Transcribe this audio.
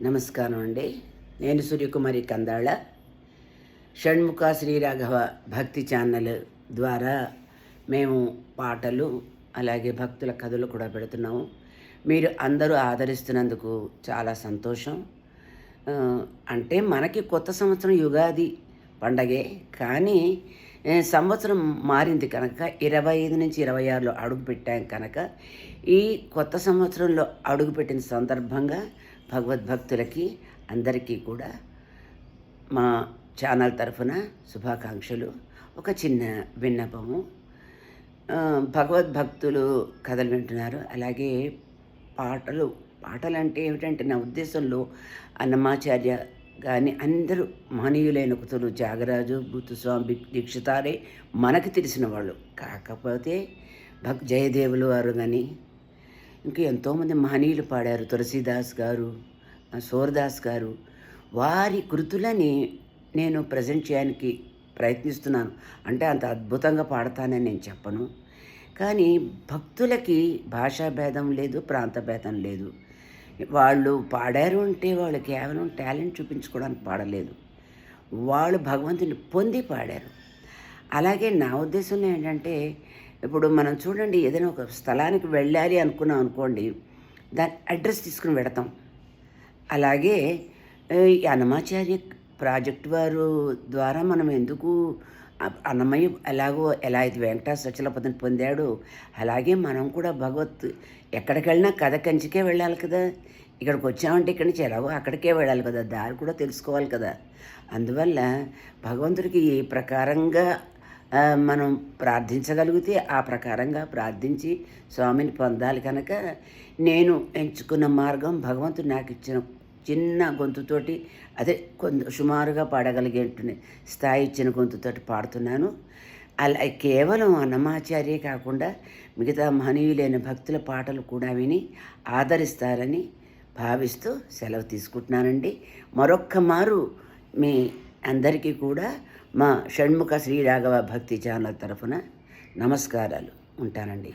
నమస్కారం అండి. నేను సూర్యకుమారి కందాళ. షణ్ముఖ శ్రీరాఘవ భక్తి ఛానల్ ద్వారా మేము పాటలు అలాగే భక్తుల కథలు కూడా పెడుతున్నాము. మీరు అందరూ ఆదరిస్తున్నందుకు చాలా సంతోషం. అంటే మనకి కొత్త సంవత్సరం యుగాది పండగే, కానీ సంవత్సరం మారింది కనుక 25 నుంచి 26లో అడుగు పెట్టాం కనుక ఈ కొత్త సంవత్సరంలో అడుగుపెట్టిన సందర్భంగా భగవద్భక్తులకి అందరికీ కూడా మా ఛానల్ తరఫున శుభాకాంక్షలు. ఒక చిన్న విన్నపము. భగవద్భక్తులు కథలు వింటున్నారు, అలాగే పాటలు అంటే ఏమిటంటే నా ఉద్దేశంలో అన్నమాచార్య కానీ అందరూ మహనీయులైన కుతులు త్యాగరాజు, గుత్తుస్వామి దీక్షితారే మనకు తెలిసిన వాళ్ళు. కాకపోతే జయదేవులు వారు కానీ ఇంకా ఎంతోమంది మహనీయులు పాడారు. తులసీదాస్ గారు, సూరదాస్ గారు, వారి కృతులని నేను ప్రజెంట్ చేయడానికి ప్రయత్నిస్తున్నాను. అంటే అంత అద్భుతంగా పాడతానని నేను చెప్పను, కానీ భక్తులకి భాషా భేదం లేదు, ప్రాంత భేదం లేదు. వాళ్ళు పాడారు అంటే వాళ్ళు కేవలం టాలెంట్ చూపించుకోవడానికి పాడలేదు, వాళ్ళు భగవంతుని పొంది పాడారు. అలాగే నా ఉద్దేశంలో ఏంటంటే, ఇప్పుడు మనం చూడండి, ఏదైనా ఒక స్థలానికి వెళ్ళాలి అనుకున్నాం అనుకోండి, దాని అడ్రస్ తీసుకుని వెడతాం. అలాగే ఈ అన్నమాచార్య ప్రాజెక్ట్ వారు ద్వారా మనం ఎందుకు అన్నమయ్య ఎలా అయితే వెంకటాచలపతిని పొందాడు, అలాగే మనం కూడా భగవత్ ఎక్కడికి వెళ్ళినా కథ కంచికే వెళ్ళాలి కదా. ఇక్కడికి వచ్చామంటే ఇక్కడి నుంచి ఎలాగో అక్కడికే వెళ్ళాలి కదా, దారి కూడా తెలుసుకోవాలి కదా. అందువల్ల భగవంతుడికి ఏ ప్రకారంగా మనం ప్రార్థించగలిగితే ఆ ప్రకారంగా ప్రార్థించి స్వామిని పొందాలి. కనుక నేను ఎంచుకున్న మార్గం భగవంతుడు నాకు ఇచ్చిన చిన్న గొంతుతోటి, అదే సుమారుగా పాడగలిగే స్థాయి ఇచ్చిన గొంతుతోటి పాడుతున్నాను. అలా కేవలం అన్నమాచార్యే కాకుండా మిగతా మహనీయులైన భక్తుల పాటలు కూడా విని ఆదరిస్తారని భావిస్తూ సెలవు తీసుకుంటున్నానండి. మరొక్క మారు మీ అందరికీ కూడా మా షణ్ముఖ శ్రీరాఘవ భక్తి ఛానల్ తరఫున నమస్కారాలు. ఉంటానండి.